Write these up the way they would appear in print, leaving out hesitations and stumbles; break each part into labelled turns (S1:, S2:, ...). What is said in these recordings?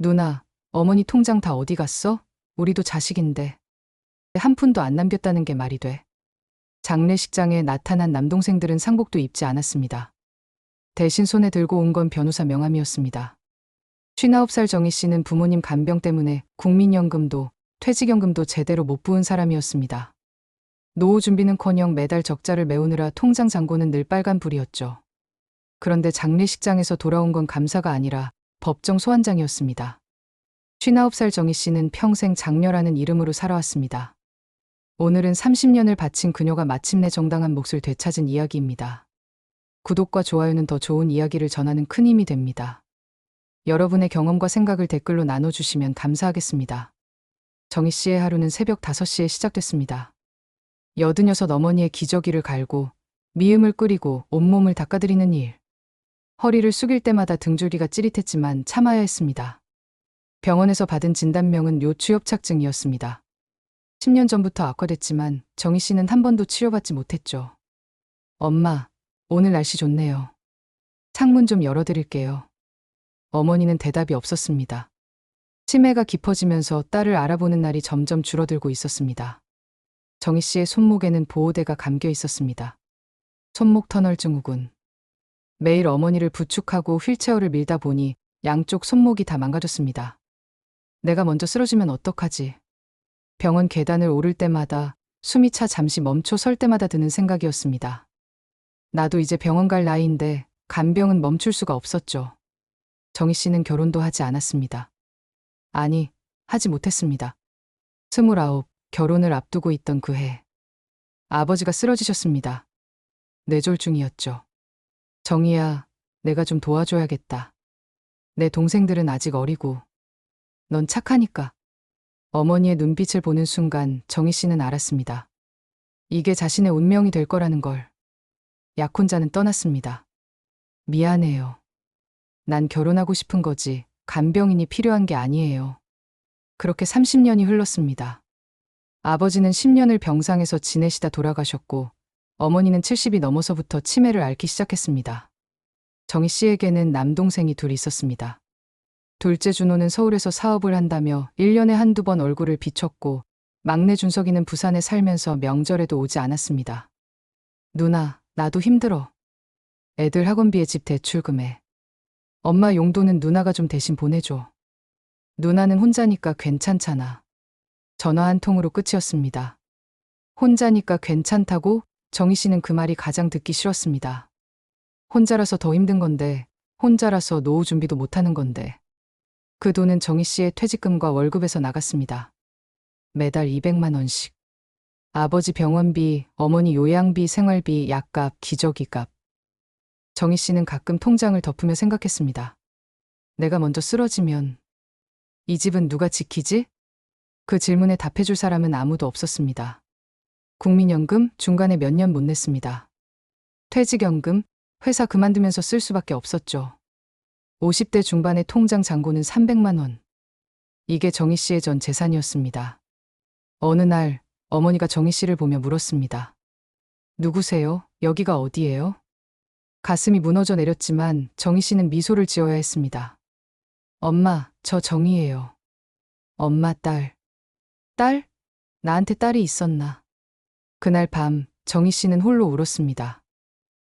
S1: 누나, 어머니 통장 다 어디 갔어? 우리도 자식인데. 한 푼도 안 남겼다는 게 말이 돼. 장례식장에 나타난 남동생들은 상복도 입지 않았습니다. 대신 손에 들고 온 건 변호사 명함이었습니다. 59살 정희 씨는 부모님 간병 때문에 국민연금도 퇴직연금도 제대로 못 부은 사람이었습니다. 노후 준비는커녕 매달 적자를 메우느라 통장 잔고는 늘 빨간불이었죠. 그런데 장례식장에서 돌아온 건 감사가 아니라 법정 소환장이었습니다. 59살 정희 씨는 평생 장녀라는 이름으로 살아왔습니다. 오늘은 30년을 바친 그녀가 마침내 정당한 몫을 되찾은 이야기입니다. 구독과 좋아요는 더 좋은 이야기를 전하는 큰 힘이 됩니다. 여러분의 경험과 생각을 댓글로 나눠주시면 감사하겠습니다. 정희 씨의 하루는 새벽 5시에 시작됐습니다. 86 어머니의 기저귀를 갈고 미음을 끓이고 온몸을 닦아드리는 일. 허리를 숙일 때마다 등줄기가 찌릿했지만 참아야 했습니다. 병원에서 받은 진단명은 요추협착증이었습니다. 10년 전부터 악화됐지만 정희 씨는 한 번도 치료받지 못했죠. 엄마, 오늘 날씨 좋네요. 창문 좀 열어드릴게요. 어머니는 대답이 없었습니다. 치매가 깊어지면서 딸을 알아보는 날이 점점 줄어들고 있었습니다. 정희 씨의 손목에는 보호대가 감겨 있었습니다. 손목 터널 증후군. 매일 어머니를 부축하고 휠체어를 밀다 보니 양쪽 손목이 다 망가졌습니다. 내가 먼저 쓰러지면 어떡하지? 병원 계단을 오를 때마다 숨이 차 잠시 멈춰 설 때마다 드는 생각이었습니다. 나도 이제 병원 갈 나이인데 간병은 멈출 수가 없었죠. 정희 씨는 결혼도 하지 않았습니다. 아니, 하지 못했습니다. 29, 결혼을 앞두고 있던 그 해. 아버지가 쓰러지셨습니다. 뇌졸중이었죠. 정희야, 내가 좀 도와줘야겠다. 내 동생들은 아직 어리고. 넌 착하니까. 어머니의 눈빛을 보는 순간 정희 씨는 알았습니다. 이게 자신의 운명이 될 거라는 걸. 약혼자는 떠났습니다. 미안해요. 난 결혼하고 싶은 거지 간병인이 필요한 게 아니에요. 그렇게 30년이 흘렀습니다. 아버지는 10년을 병상에서 지내시다 돌아가셨고 어머니는 70이 넘어서부터 치매를 앓기 시작했습니다. 정희 씨에게는 남동생이 둘 있었습니다. 둘째 준호는 서울에서 사업을 한다며 1년에 한두 번 얼굴을 비췄고 막내 준석이는 부산에 살면서 명절에도 오지 않았습니다. 누나, 나도 힘들어. 애들 학원비에 집 대출금에. 엄마 용돈은 누나가 좀 대신 보내줘. 누나는 혼자니까 괜찮잖아. 전화 한 통으로 끝이었습니다. 혼자니까 괜찮다고? 정희 씨는 그 말이 가장 듣기 싫었습니다. 혼자라서 더 힘든 건데, 혼자라서 노후 준비도 못하는 건데. 그 돈은 정희 씨의 퇴직금과 월급에서 나갔습니다. 매달 200만 원씩. 아버지 병원비, 어머니 요양비, 생활비, 약값, 기저귀값. 정희 씨는 가끔 통장을 덮으며 생각했습니다. 내가 먼저 쓰러지면 이 집은 누가 지키지? 그 질문에 답해줄 사람은 아무도 없었습니다. 국민연금 중간에 몇 년 못 냈습니다. 퇴직연금 회사 그만두면서 쓸 수밖에 없었죠. 50대 중반의 통장 잔고는 300만 원. 이게 정희 씨의 전 재산이었습니다. 어느 날 어머니가 정희 씨를 보며 물었습니다. 누구세요? 여기가 어디예요? 가슴이 무너져 내렸지만 정희 씨는 미소를 지어야 했습니다. 엄마, 저 정희예요. 엄마 딸. 딸? 나한테 딸이 있었나? 그날 밤 정희 씨는 홀로 울었습니다.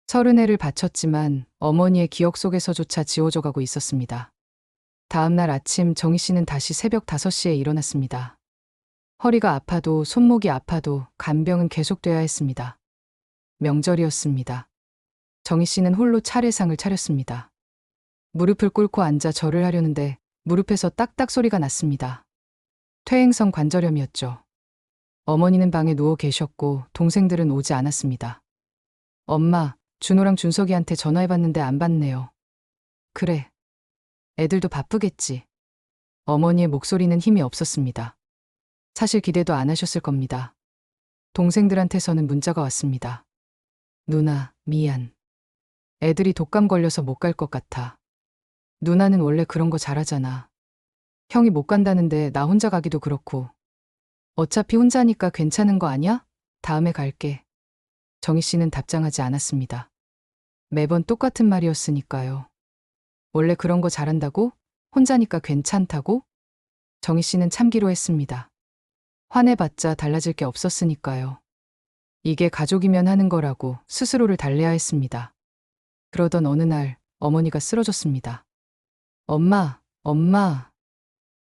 S1: 30해를 바쳤지만 어머니의 기억 속에서조차 지워져 가고 있었습니다. 다음 날 아침 정희 씨는 다시 새벽 5시에 일어났습니다. 허리가 아파도 손목이 아파도 간병은 계속돼야 했습니다. 명절이었습니다. 정희 씨는 홀로 차례상을 차렸습니다. 무릎을 꿇고 앉아 절을 하려는데 무릎에서 딱딱 소리가 났습니다. 퇴행성 관절염이었죠. 어머니는 방에 누워 계셨고 동생들은 오지 않았습니다. 엄마, 준호랑 준석이한테 전화해봤는데 안 받네요. 그래. 애들도 바쁘겠지. 어머니의 목소리는 힘이 없었습니다. 사실 기대도 안 하셨을 겁니다. 동생들한테서는 문자가 왔습니다. 누나, 미안. 애들이 독감 걸려서 못 갈 것 같아. 누나는 원래 그런 거 잘하잖아. 형이 못 간다는데 나 혼자 가기도 그렇고. 어차피 혼자니까 괜찮은 거 아니야? 다음에 갈게. 정희 씨는 답장하지 않았습니다. 매번 똑같은 말이었으니까요. 원래 그런 거 잘한다고? 혼자니까 괜찮다고? 정희 씨는 참기로 했습니다. 화내봤자 달라질 게 없었으니까요. 이게 가족이면 하는 거라고 스스로를 달래야 했습니다. 그러던 어느 날 어머니가 쓰러졌습니다. 엄마, 엄마.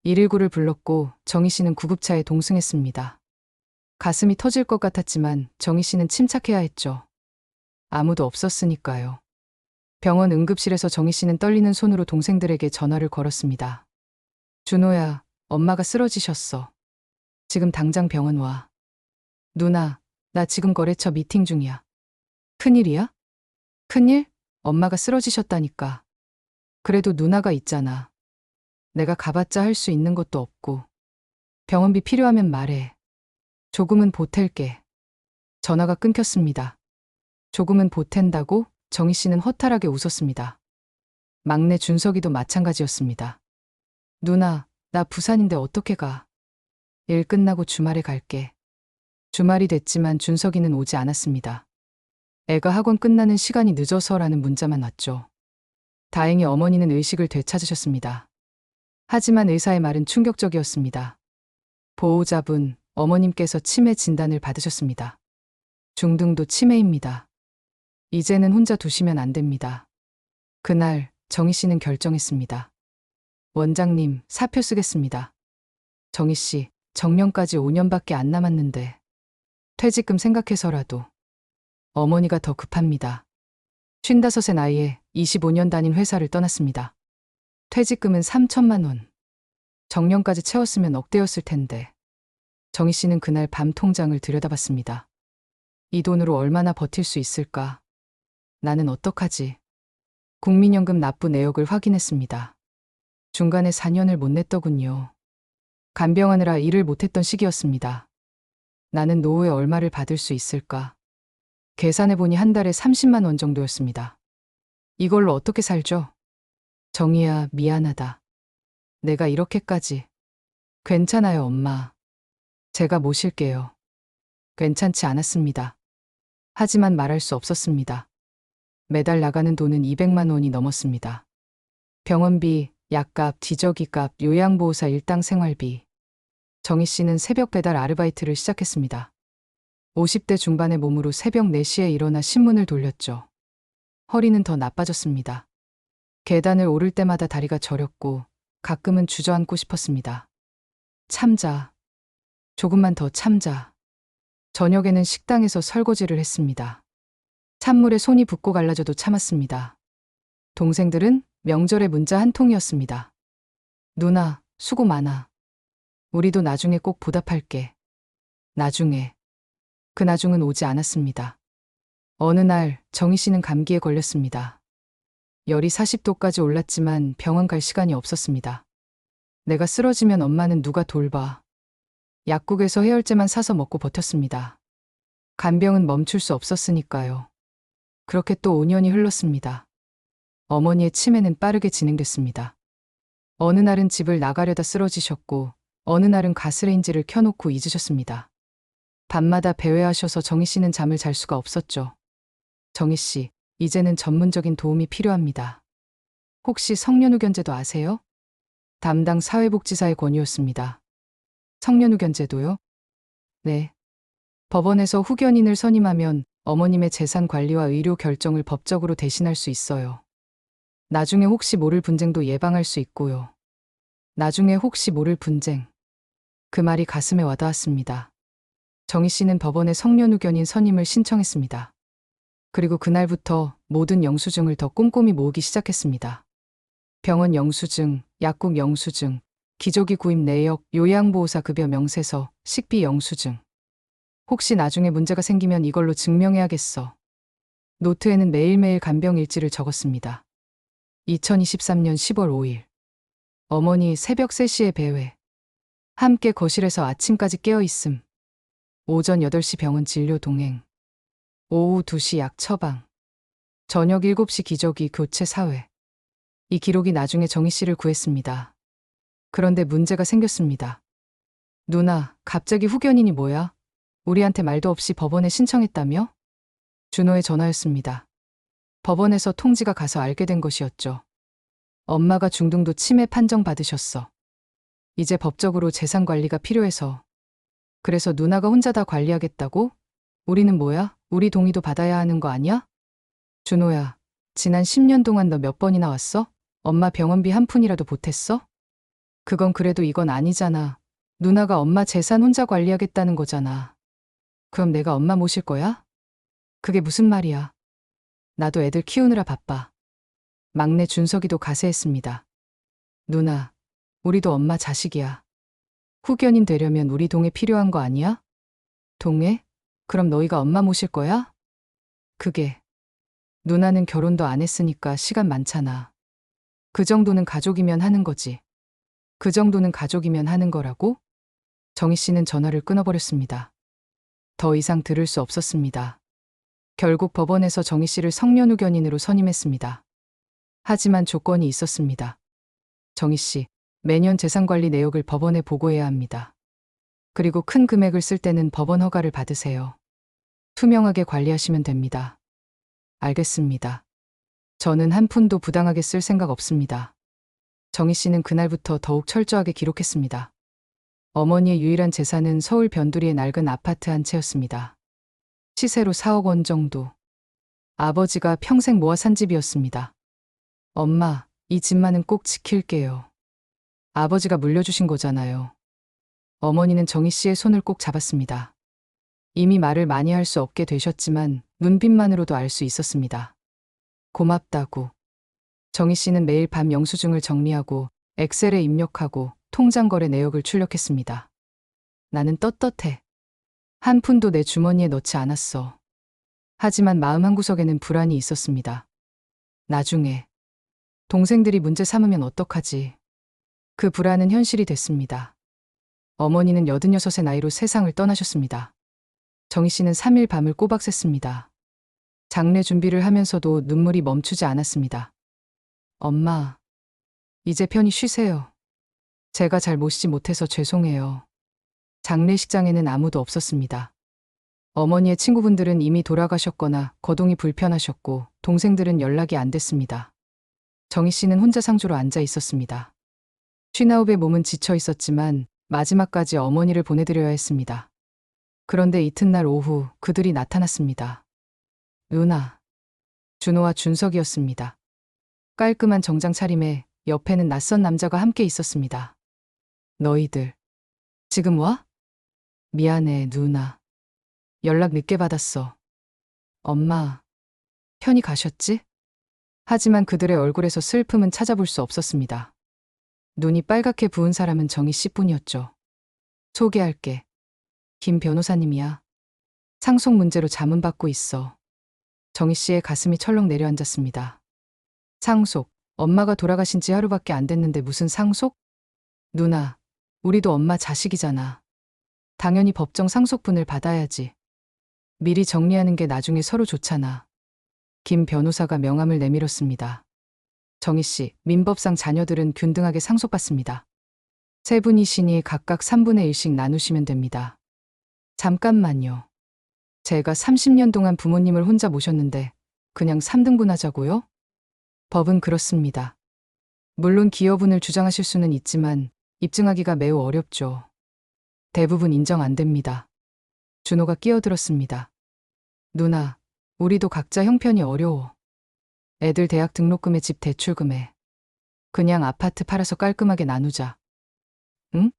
S1: 119를 불렀고 정희 씨는 구급차에 동승했습니다. 가슴이 터질 것 같았지만 정희 씨는 침착해야 했죠. 아무도 없었으니까요. 병원 응급실에서 정희 씨는 떨리는 손으로 동생들에게 전화를 걸었습니다. 준호야, 엄마가 쓰러지셨어. 지금 당장 병원 와. 누나, 나 지금 거래처 미팅 중이야. 큰일이야? 큰일? 엄마가 쓰러지셨다니까. 그래도 누나가 있잖아. 내가 가봤자 할 수 있는 것도 없고. 병원비 필요하면 말해. 조금은 보탤게. 전화가 끊겼습니다. 조금은 보탠다고? 정희 씨는 허탈하게 웃었습니다. 막내 준석이도 마찬가지였습니다. 누나, 나 부산인데 어떻게 가? 일 끝나고 주말에 갈게. 주말이 됐지만 준석이는 오지 않았습니다. 애가 학원 끝나는 시간이 늦어서라는 문자만 왔죠. 다행히 어머니는 의식을 되찾으셨습니다. 하지만 의사의 말은 충격적이었습니다. 보호자분, 어머님께서 치매 진단을 받으셨습니다. 중등도 치매입니다. 이제는 혼자 두시면 안 됩니다. 그날 정희 씨는 결정했습니다. 원장님, 사표 쓰겠습니다. 정희 씨, 정년까지 5년밖에 안 남았는데 퇴직금 생각해서라도. 어머니가 더 급합니다. 55의 나이에 25년 다닌 회사를 떠났습니다. 퇴직금은 3천만 원. 정년까지 채웠으면 억대였을 텐데. 정희 씨는 그날 밤 통장을 들여다봤습니다. 이 돈으로 얼마나 버틸 수 있을까? 나는 어떡하지? 국민연금 납부 내역을 확인했습니다. 중간에 4년을 못 냈더군요. 간병하느라 일을 못했던 시기였습니다. 나는 노후에 얼마를 받을 수 있을까? 계산해보니 한 달에 30만 원 정도였습니다. 이걸로 어떻게 살죠? 정희야, 미안하다. 내가 이렇게까지. 괜찮아요, 엄마. 제가 모실게요. 괜찮지 않았습니다. 하지만 말할 수 없었습니다. 매달 나가는 돈은 200만 원이 넘었습니다. 병원비, 약값, 지저귀값, 요양보호사 일당 생활비. 정희 씨는 새벽 배달 아르바이트를 시작했습니다. 50대 중반의 몸으로 새벽 4시에 일어나 신문을 돌렸죠. 허리는 더 나빠졌습니다. 계단을 오를 때마다 다리가 저렸고 가끔은 주저앉고 싶었습니다. 참자. 조금만 더 참자. 저녁에는 식당에서 설거지를 했습니다. 찬물에 손이 붓고 갈라져도 참았습니다. 동생들은 명절에 문자 한 통이었습니다. 누나, 수고 많아. 우리도 나중에 꼭 보답할게. 나중에. 그 나중은 오지 않았습니다. 어느 날 정희 씨는 감기에 걸렸습니다. 열이 40도까지 올랐지만 병원 갈 시간이 없었습니다. 내가 쓰러지면 엄마는 누가 돌봐. 약국에서 해열제만 사서 먹고 버텼습니다. 간병은 멈출 수 없었으니까요. 그렇게 또 5년이 흘렀습니다. 어머니의 치매는 빠르게 진행됐습니다. 어느 날은 집을 나가려다 쓰러지셨고 어느 날은 가스레인지를 켜놓고 잊으셨습니다. 밤마다 배회하셔서 정희 씨는 잠을 잘 수가 없었죠. 정희 씨, 이제는 전문적인 도움이 필요합니다. 혹시 성년후견제도 아세요? 담당 사회복지사의 권유였습니다. 성년후견제도요? 네. 법원에서 후견인을 선임하면 어머님의 재산 관리와 의료 결정을 법적으로 대신할 수 있어요. 나중에 혹시 모를 분쟁도 예방할 수 있고요. 나중에 혹시 모를 분쟁. 그 말이 가슴에 와닿았습니다. 정희 씨는 법원에 성년후견인 선임을 신청했습니다. 그리고 그날부터 모든 영수증을 더 꼼꼼히 모으기 시작했습니다. 병원 영수증, 약국 영수증, 기저귀 구입 내역, 요양보호사 급여 명세서, 식비 영수증. 혹시 나중에 문제가 생기면 이걸로 증명해야겠어. 노트에는 매일매일 간병 일지를 적었습니다. 2023년 10월 5일. 어머니 새벽 3시에 배회. 함께 거실에서 아침까지 깨어있음. 오전 8시 병원 진료 동행. 오후 2시 약 처방. 저녁 7시 기저귀 교체 사회. 이 기록이 나중에 정희 씨를 구했습니다. 그런데 문제가 생겼습니다. 누나, 갑자기 후견인이 뭐야? 우리한테 말도 없이 법원에 신청했다며? 준호의 전화였습니다. 법원에서 통지가 가서 알게 된 것이었죠. 엄마가 중등도 치매 판정 받으셨어. 이제 법적으로 재산 관리가 필요해서. 그래서 누나가 혼자 다 관리하겠다고? 우리는 뭐야? 우리 동의도 받아야 하는 거 아니야? 준호야, 지난 10년 동안 너 몇 번이나 왔어? 엄마 병원비 한 푼이라도 보탰어? 그건 그래도 이건 아니잖아. 누나가 엄마 재산 혼자 관리하겠다는 거잖아. 그럼 내가 엄마 모실 거야? 그게 무슨 말이야? 나도 애들 키우느라 바빠. 막내 준석이도 가세했습니다. 누나, 우리도 엄마 자식이야. 후견인 되려면 우리 동에 필요한 거 아니야? 동해? 그럼 너희가 엄마 모실 거야? 그게. 누나는 결혼도 안 했으니까 시간 많잖아. 그 정도는 가족이면 하는 거지. 그 정도는 가족이면 하는 거라고? 정희 씨는 전화를 끊어버렸습니다. 더 이상 들을 수 없었습니다. 결국 법원에서 정희 씨를 성년후견인으로 선임했습니다. 하지만 조건이 있었습니다. 정희 씨, 매년 재산관리 내역을 법원에 보고해야 합니다. 그리고 큰 금액을 쓸 때는 법원 허가를 받으세요. 투명하게 관리하시면 됩니다. 알겠습니다. 저는 한 푼도 부당하게 쓸 생각 없습니다. 정희 씨는 그날부터 더욱 철저하게 기록했습니다. 어머니의 유일한 재산은 서울 변두리의 낡은 아파트 한 채였습니다. 시세로 4억 원 정도. 아버지가 평생 모아 산 집이었습니다. 엄마, 이 집만은 꼭 지킬게요. 아버지가 물려주신 거잖아요. 어머니는 정희 씨의 손을 꼭 잡았습니다. 이미 말을 많이 할 수 없게 되셨지만 눈빛만으로도 알 수 있었습니다. 고맙다고. 정희 씨는 매일 밤 영수증을 정리하고 엑셀에 입력하고 통장 거래 내역을 출력했습니다. 나는 떳떳해. 한 푼도 내 주머니에 넣지 않았어. 하지만 마음 한구석에는 불안이 있었습니다. 나중에 동생들이 문제 삼으면 어떡하지? 그 불안은 현실이 됐습니다. 어머니는 86의 나이로 세상을 떠나셨습니다. 정희 씨는 3일 밤을 꼬박 샜습니다. 장례 준비를 하면서도 눈물이 멈추지 않았습니다. 엄마, 이제 편히 쉬세요. 제가 잘 모시지 못해서 죄송해요. 장례식장에는 아무도 없었습니다. 어머니의 친구분들은 이미 돌아가셨거나 거동이 불편하셨고 동생들은 연락이 안 됐습니다. 정희 씨는 혼자 상주로 앉아 있었습니다. 쉰아홉의 몸은 지쳐 있었지만 마지막까지 어머니를 보내드려야 했습니다. 그런데 이튿날 오후 그들이 나타났습니다. 누나, 준호와 준석이었습니다. 깔끔한 정장 차림에 옆에는 낯선 남자가 함께 있었습니다. 너희들, 지금 와? 미안해, 누나. 연락 늦게 받았어. 엄마, 편히 가셨지? 하지만 그들의 얼굴에서 슬픔은 찾아볼 수 없었습니다. 눈이 빨갛게 부은 사람은 정희 씨뿐이었죠. 소개할게. 김 변호사님이야. 상속 문제로 자문받고 있어. 정희 씨의 가슴이 철렁 내려앉았습니다. 상속, 엄마가 돌아가신 지 하루밖에 안 됐는데 무슨 상속? 누나, 우리도 엄마 자식이잖아. 당연히 법정 상속분을 받아야지. 미리 정리하는 게 나중에 서로 좋잖아. 김 변호사가 명함을 내밀었습니다. 정희 씨, 민법상 자녀들은 균등하게 상속받습니다. 세 분이시니 각각 3분의 1씩 나누시면 됩니다. 잠깐만요. 제가 30년 동안 부모님을 혼자 모셨는데 그냥 3등분 하자고요? 법은 그렇습니다. 물론 기여분을 주장하실 수는 있지만 입증하기가 매우 어렵죠. 대부분 인정 안 됩니다. 준호가 끼어들었습니다. 누나, 우리도 각자 형편이 어려워. 애들 대학 등록금에 집 대출금에. 그냥 아파트 팔아서 깔끔하게 나누자. 응?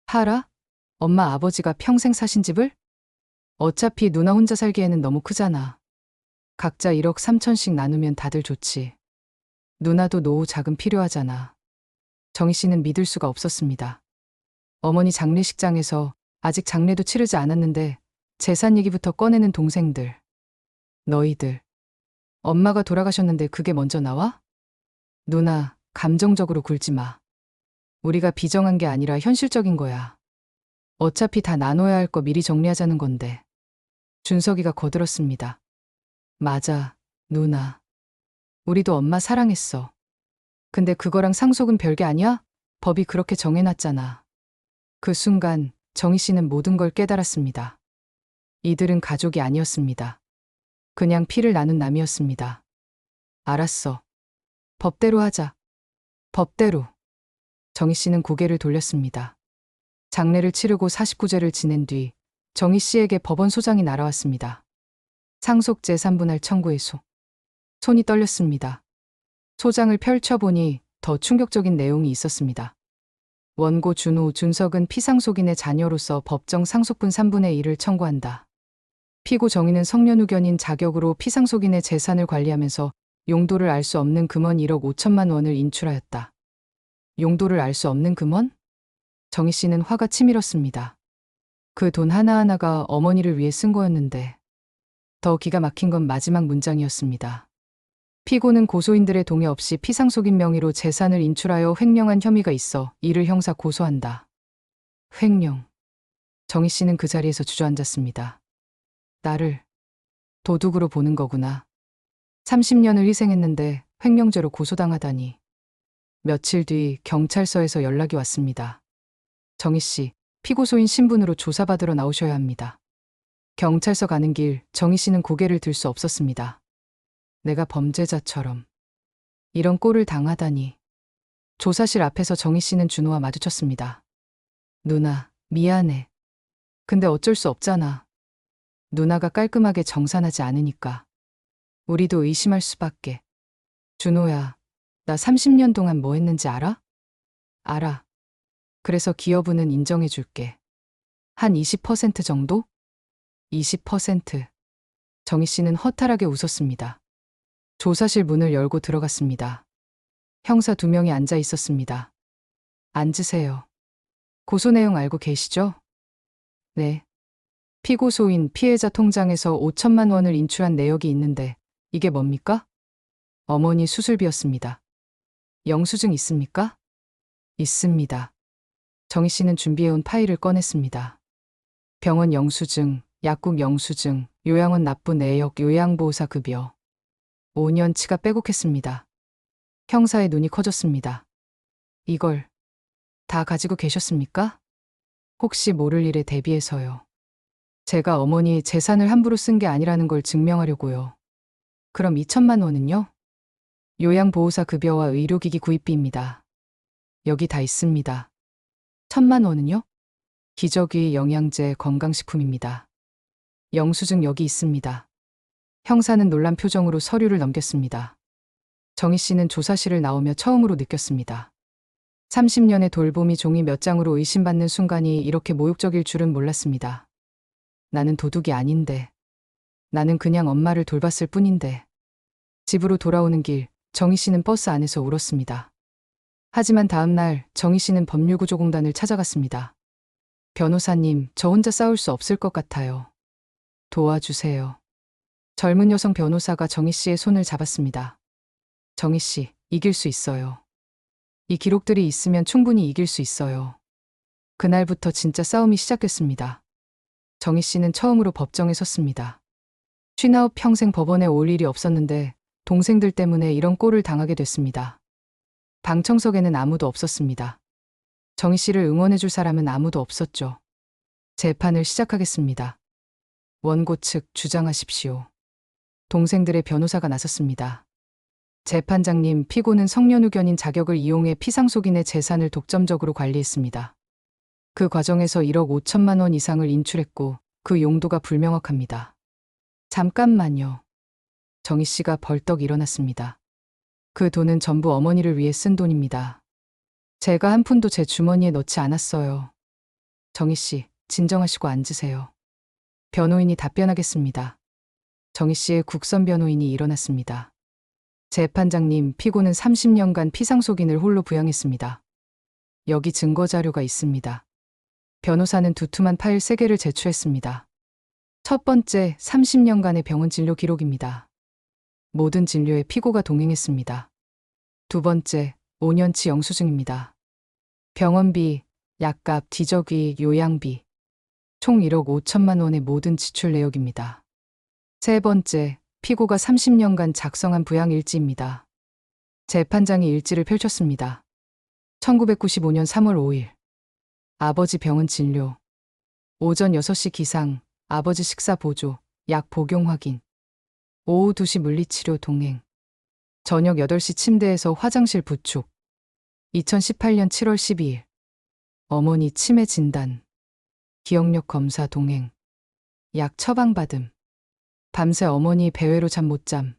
S1: 팔아? 엄마 아버지가 평생 사신 집을? 어차피 누나 혼자 살기에는 너무 크잖아. 각자 1억 3천씩 나누면 다들 좋지. 누나도 노후 자금 필요하잖아. 정희 씨는 믿을 수가 없었습니다. 어머니 장례식장에서 아직 장례도 치르지 않았는데 재산 얘기부터 꺼내는 동생들. 너희들. 엄마가 돌아가셨는데 그게 먼저 나와? 누나, 감정적으로 굴지 마. 우리가 비정한 게 아니라 현실적인 거야. 어차피 다 나눠야 할 거 미리 정리하자는 건데. 준석이가 거들었습니다. 맞아, 누나. 우리도 엄마 사랑했어. 근데 그거랑 상속은 별게 아니야? 법이 그렇게 정해놨잖아. 그 순간 정희 씨는 모든 걸 깨달았습니다. 이들은 가족이 아니었습니다. 그냥 피를 나눈 남이었습니다. 알았어. 법대로 하자. 법대로. 정희 씨는 고개를 돌렸습니다. 장례를 치르고 49제를 지낸 뒤 정희 씨에게 법원 소장이 날아왔습니다. 상속 재산 분할 청구의 소. 손이 떨렸습니다. 소장을 펼쳐보니 더 충격적인 내용이 있었습니다. 원고 준호, 준석은 피상속인의 자녀로서 법정 상속분 3분의 1을 청구한다. 피고 정희는 성년후견인 자격으로 피상속인의 재산을 관리하면서 용도를 알 수 없는 금원 1억 5천만 원을 인출하였다. 용도를 알 수 없는 금원? 정희 씨는 화가 치밀었습니다. 그 돈 하나하나가 어머니를 위해 쓴 거였는데. 더 기가 막힌 건 마지막 문장이었습니다. 피고는 고소인들의 동의 없이 피상속인 명의로 재산을 인출하여 횡령한 혐의가 있어 이를 형사 고소한다. 횡령. 정희 씨는 그 자리에서 주저앉았습니다. 나를 도둑으로 보는 거구나. 30년을 희생했는데 횡령죄로 고소당하다니. 며칠 뒤 경찰서에서 연락이 왔습니다. 정희 씨, 피고소인 신분으로 조사받으러 나오셔야 합니다. 경찰서 가는 길 정희 씨는 고개를 들 수 없었습니다. 내가 범죄자처럼 이런 꼴을 당하다니. 조사실 앞에서 정희 씨는 준호와 마주쳤습니다. 누나, 미안해. 근데 어쩔 수 없잖아. 누나가 깔끔하게 정산하지 않으니까. 우리도 의심할 수밖에. 준호야, 나 30년 동안 뭐 했는지 알아? 알아. 그래서 기여분은 인정해 줄게. 한 20% 정도? 20%. 정희 씨는 허탈하게 웃었습니다. 조사실 문을 열고 들어갔습니다. 형사 2명이 앉아 있었습니다. 앉으세요. 고소 내용 알고 계시죠? 네. 피고소인 피해자 통장에서 5천만 원을 인출한 내역이 있는데 이게 뭡니까? 어머니 수술비였습니다. 영수증 있습니까? 있습니다. 정희 씨는 준비해온 파일을 꺼냈습니다. 병원 영수증, 약국 영수증, 요양원 납부 내역, 요양보호사 급여. 5년치가 빼곡했습니다. 형사의 눈이 커졌습니다. 이걸 다 가지고 계셨습니까? 혹시 모를 일에 대비해서요. 제가 어머니 재산을 함부로 쓴 게 아니라는 걸 증명하려고요. 그럼 2천만 원은요? 요양보호사 급여와 의료기기 구입비입니다. 여기 다 있습니다. 1천만 원은요? 기저귀, 영양제, 건강식품입니다. 영수증 여기 있습니다. 형사는 놀란 표정으로 서류를 넘겼습니다. 정희 씨는 조사실을 나오며 처음으로 느꼈습니다. 30년의 돌봄이 종이 몇 장으로 의심받는 순간이 이렇게 모욕적일 줄은 몰랐습니다. 나는 도둑이 아닌데. 나는 그냥 엄마를 돌봤을 뿐인데. 집으로 돌아오는 길, 정희 씨는 버스 안에서 울었습니다. 하지만 다음 날 정희 씨는 법률구조공단을 찾아갔습니다. 변호사님, 저 혼자 싸울 수 없을 것 같아요. 도와주세요. 젊은 여성 변호사가 정희 씨의 손을 잡았습니다. 정희 씨, 이길 수 있어요. 이 기록들이 있으면 충분히 이길 수 있어요. 그날부터 진짜 싸움이 시작됐습니다. 정희 씨는 처음으로 법정에 섰습니다. 59 평생 법원에 올 일이 없었는데 동생들 때문에 이런 꼴을 당하게 됐습니다. 방청석에는 아무도 없었습니다. 정희 씨를 응원해줄 사람은 아무도 없었죠. 재판을 시작하겠습니다. 원고 측 주장하십시오. 동생들의 변호사가 나섰습니다. 재판장님, 피고는 성년후견인 자격을 이용해 피상속인의 재산을 독점적으로 관리했습니다. 그 과정에서 1억 5천만 원 이상을 인출했고 그 용도가 불명확합니다. 잠깐만요. 정희 씨가 벌떡 일어났습니다. 그 돈은 전부 어머니를 위해 쓴 돈입니다. 제가 한 푼도 제 주머니에 넣지 않았어요. 정희 씨, 진정하시고 앉으세요. 변호인이 답변하겠습니다. 정희 씨의 국선 변호인이 일어났습니다. 재판장님, 피고는 30년간 피상속인을 홀로 부양했습니다. 여기 증거 자료가 있습니다. 변호사는 두툼한 파일 3개를 제출했습니다. 첫 번째, 30년간의 병원 진료 기록입니다. 모든 진료에 피고가 동행했습니다. 두 번째, 5년치 영수증입니다. 병원비, 약값, 기저귀, 요양비. 총 1억 5천만 원의 모든 지출 내역입니다. 세 번째, 피고가 30년간 작성한 부양일지입니다. 재판장이 일지를 펼쳤습니다. 1995년 3월 5일. 아버지 병원 진료. 오전 6시 기상, 아버지 식사 보조, 약 복용 확인. 오후 2시 물리치료 동행. 저녁 8시 침대에서 화장실 부축. 2018년 7월 12일. 어머니 치매 진단. 기억력 검사 동행. 약 처방받음. 밤새 어머니 배회로 잠 못 잠.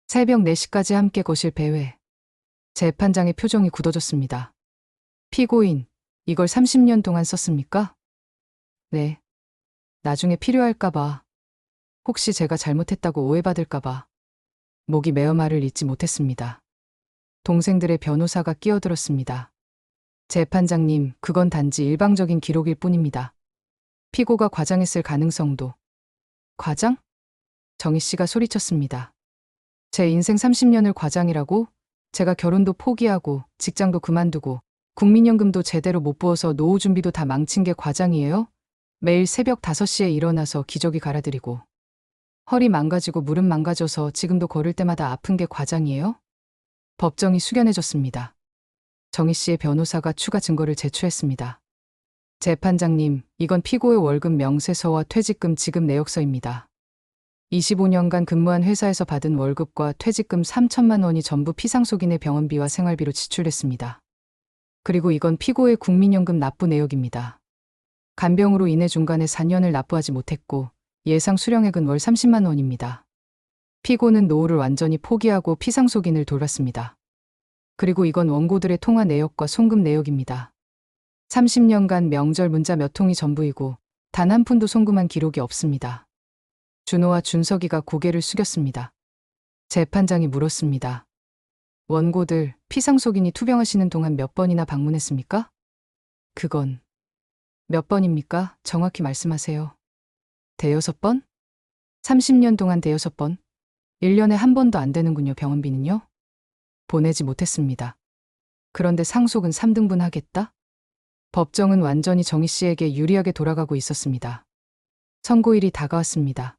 S1: 새벽 4시까지 함께 거실 배회. 재판장의 표정이 굳어졌습니다. 피고인, 이걸 30년 동안 썼습니까? 네. 나중에 필요할까봐. 혹시 제가 잘못했다고 오해받을까봐. 목이 메어 말을 잇지 못했습니다. 동생들의 변호사가 끼어들었습니다. 재판장님, 그건 단지 일방적인 기록일 뿐입니다. 피고가 과장했을 가능성도. 과장? 정희 씨가 소리쳤습니다. 제 인생 30년을 과장이라고? 제가 결혼도 포기하고 직장도 그만두고 국민연금도 제대로 못 부어서 노후 준비도 다 망친 게 과장이에요? 매일 새벽 5시에 일어나서 기저귀 갈아드리고 허리 망가지고 무릎 망가져서 지금도 걸을 때마다 아픈 게 과장이에요? 법정이 숙연해졌습니다. 정희 씨의 변호사가 추가 증거를 제출했습니다. 재판장님, 이건 피고의 월급 명세서와 퇴직금 지급 내역서입니다. 25년간 근무한 회사에서 받은 월급과 퇴직금 3천만 원이 전부 피상속인의 병원비와 생활비로 지출됐습니다. 그리고 이건 피고의 국민연금 납부 내역입니다. 간병으로 인해 중간에 4년을 납부하지 못했고 예상 수령액은 월 30만 원입니다. 피고는 노후를 완전히 포기하고 피상속인을 돌봤습니다. 그리고 이건 원고들의 통화 내역과 송금 내역입니다. 30년간 명절 문자 몇 통이 전부이고 단 한 푼도 송금한 기록이 없습니다. 준호와 준석이가 고개를 숙였습니다. 재판장이 물었습니다. 원고들, 피상속인이 투병하시는 동안 몇 번이나 방문했습니까? 그건 몇 번입니까? 정확히 말씀하세요. 대여섯 번? 30년 동안 대여섯 번? 1년에 한 번도 안 되는군요. 병원비는요? 보내지 못했습니다. 그런데 상속은 3등분 하겠다? 법정은 완전히 정희 씨에게 유리하게 돌아가고 있었습니다. 선고일이 다가왔습니다.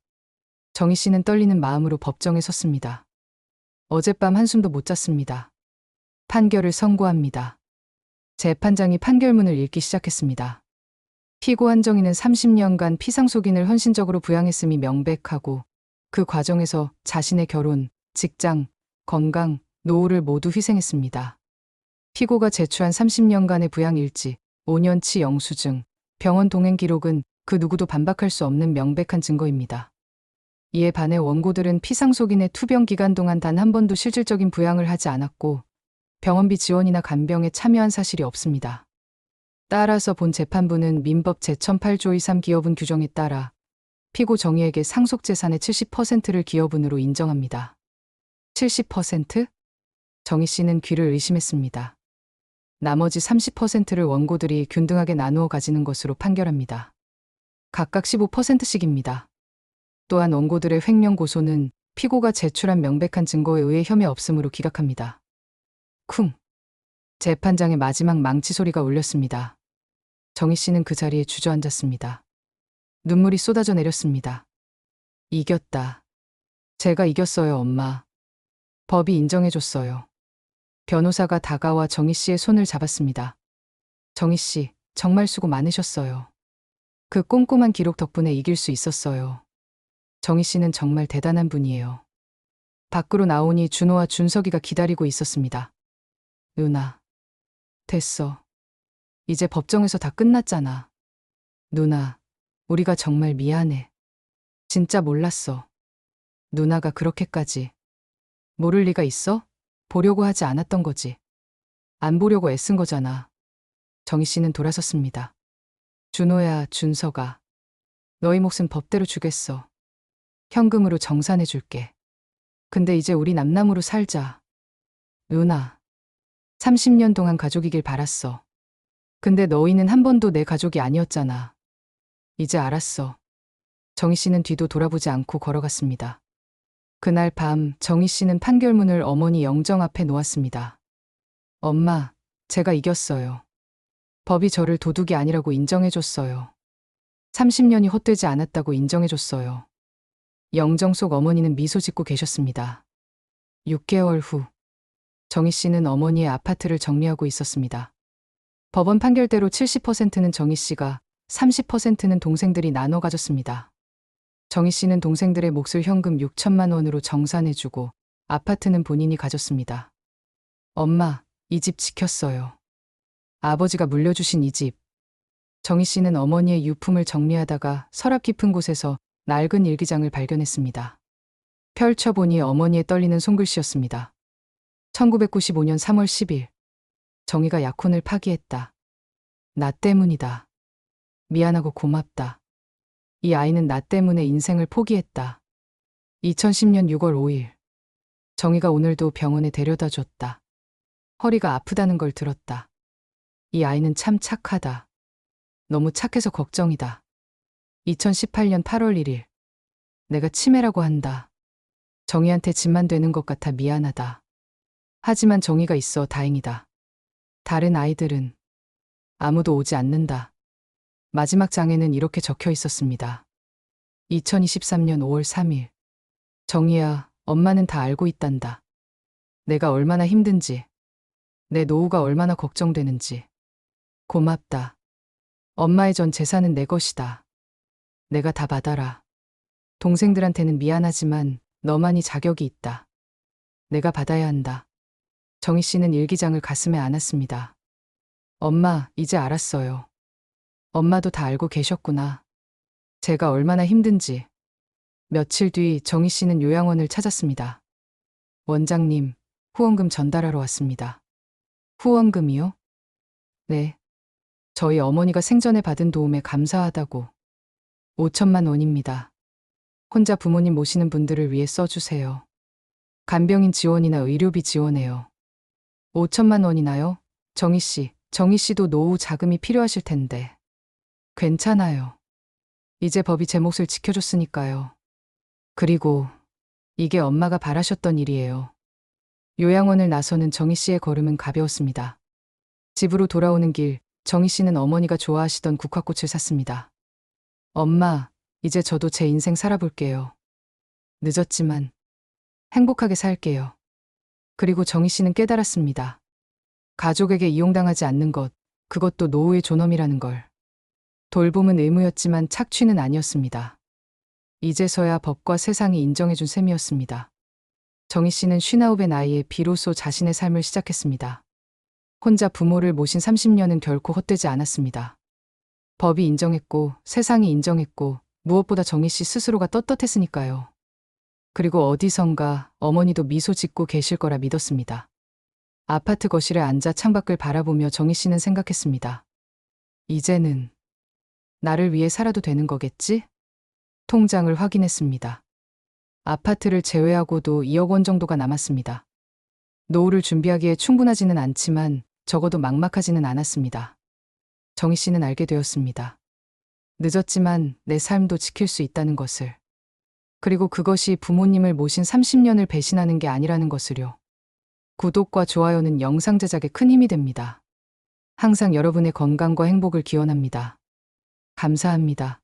S1: 정희 씨는 떨리는 마음으로 법정에 섰습니다. 어젯밤 한숨도 못 잤습니다. 판결을 선고합니다. 재판장이 판결문을 읽기 시작했습니다. 피고 한정희는 30년간 피상속인을 헌신적으로 부양했음이 명백하고 그 과정에서 자신의 결혼, 직장, 건강, 노후를 모두 희생했습니다. 피고가 제출한 30년간의 부양일지, 5년치 영수증, 병원 동행 기록은 그 누구도 반박할 수 없는 명백한 증거입니다. 이에 반해 원고들은 피상속인의 투병 기간 동안 단 한 번도 실질적인 부양을 하지 않았고 병원비 지원이나 간병에 참여한 사실이 없습니다. 따라서 본 재판부는 민법 제1008조 23 기여분 규정에 따라 피고 정희에게 상속재산의 70%를 기여분으로 인정합니다. 70%? 정희 씨는 귀를 의심했습니다. 나머지 30%를 원고들이 균등하게 나누어 가지는 것으로 판결합니다. 각각 15%씩입니다. 또한 원고들의 횡령 고소는 피고가 제출한 명백한 증거에 의해 혐의 없음으로 기각합니다. 쿵. 재판장의 마지막 망치 소리가 울렸습니다. 정희 씨는 그 자리에 주저앉았습니다. 눈물이 쏟아져 내렸습니다. 이겼다. 제가 이겼어요, 엄마. 법이 인정해줬어요. 변호사가 다가와 정희 씨의 손을 잡았습니다. 정희 씨, 정말 수고 많으셨어요. 그 꼼꼼한 기록 덕분에 이길 수 있었어요. 정희 씨는 정말 대단한 분이에요. 밖으로 나오니 준호와 준석이가 기다리고 있었습니다. 누나. 됐어. 이제 법정에서 다 끝났잖아. 누나, 우리가 정말 미안해. 진짜 몰랐어. 누나가 그렇게까지. 모를 리가 있어? 보려고 하지 않았던 거지. 안 보려고 애쓴 거잖아. 정희 씨는 돌아섰습니다. 준호야, 준석아. 너희 몫은 법대로 주겠어. 현금으로 정산해 줄게. 근데 이제 우리 남남으로 살자. 누나. 30년 동안 가족이길 바랐어. 근데 너희는 한 번도 내 가족이 아니었잖아. 이제 알았어. 정희 씨는 뒤도 돌아보지 않고 걸어갔습니다. 그날 밤 정희 씨는 판결문을 어머니 영정 앞에 놓았습니다. 엄마, 제가 이겼어요. 법이 저를 도둑이 아니라고 인정해줬어요. 30년이 헛되지 않았다고 인정해줬어요. 영정 속 어머니는 미소 짓고 계셨습니다. 6개월 후, 정희 씨는 어머니의 아파트를 정리하고 있었습니다. 법원 판결대로 70%는 정희 씨가, 30%는 동생들이 나눠 가졌습니다. 정희 씨는 동생들의 몫을 현금 6천만 원으로 정산해주고 아파트는 본인이 가졌습니다. 엄마, 이 집 지켰어요. 아버지가 물려주신 이 집. 정희 씨는 어머니의 유품을 정리하다가 서랍 깊은 곳에서 낡은 일기장을 발견했습니다. 펼쳐보니 어머니의 떨리는 손글씨였습니다. 1995년 3월 10일. 정희가 약혼을 파기했다. 나 때문이다. 미안하고 고맙다. 이 아이는 나 때문에 인생을 포기했다. 2010년 6월 5일. 정희가 오늘도 병원에 데려다 줬다. 허리가 아프다는 걸 들었다. 이 아이는 참 착하다. 너무 착해서 걱정이다. 2018년 8월 1일. 내가 치매라고 한다. 정희한테 짐만 되는 것 같아 미안하다. 하지만 정희가 있어 다행이다. 다른 아이들은 아무도 오지 않는다. 마지막 장에는 이렇게 적혀 있었습니다. 2023년 5월 3일. 정희야, 엄마는 다 알고 있단다. 내가 얼마나 힘든지, 내 노후가 얼마나 걱정되는지. 고맙다. 엄마의 전 재산은 내 것이다. 내가 다 받아라. 동생들한테는 미안하지만 너만이 자격이 있다. 내가 받아야 한다. 정희 씨는 일기장을 가슴에 안았습니다. 엄마, 이제 알았어요. 엄마도 다 알고 계셨구나. 제가 얼마나 힘든지. 며칠 뒤 정희 씨는 요양원을 찾았습니다. 원장님, 후원금 전달하러 왔습니다. 후원금이요? 네. 저희 어머니가 생전에 받은 도움에 감사하다고. 5천만 원입니다. 혼자 부모님 모시는 분들을 위해 써주세요. 간병인 지원이나 의료비 지원해요. 5천만 원이나요? 정희 씨도 노후 자금이 필요하실 텐데. 괜찮아요. 이제 법이 제 몫을 지켜줬으니까요. 그리고 이게 엄마가 바라셨던 일이에요. 요양원을 나서는 정희 씨의 걸음은 가벼웠습니다. 집으로 돌아오는 길, 정희 씨는 어머니가 좋아하시던 국화꽃을 샀습니다. 엄마, 이제 저도 제 인생 살아볼게요. 늦었지만 행복하게 살게요. 그리고 정희 씨는 깨달았습니다. 가족에게 이용당하지 않는 것, 그것도 노후의 존엄이라는 걸. 돌봄은 의무였지만 착취는 아니었습니다. 이제서야 법과 세상이 인정해준 셈이었습니다. 정희 씨는 59의 나이에 비로소 자신의 삶을 시작했습니다. 혼자 부모를 모신 30년은 결코 헛되지 않았습니다. 법이 인정했고 세상이 인정했고 무엇보다 정희 씨 스스로가 떳떳했으니까요. 그리고 어디선가 어머니도 미소 짓고 계실 거라 믿었습니다. 아파트 거실에 앉아 창밖을 바라보며 정희 씨는 생각했습니다. 이제는 나를 위해 살아도 되는 거겠지? 통장을 확인했습니다. 아파트를 제외하고도 2억 원 정도가 남았습니다. 노후를 준비하기에 충분하지는 않지만 적어도 막막하지는 않았습니다. 정희 씨는 알게 되었습니다. 늦었지만 내 삶도 지킬 수 있다는 것을. 그리고 그것이 부모님을 모신 30년을 배신하는 게 아니라는 것을요. 구독과 좋아요는 영상 제작에 큰 힘이 됩니다. 항상 여러분의 건강과 행복을 기원합니다. 감사합니다.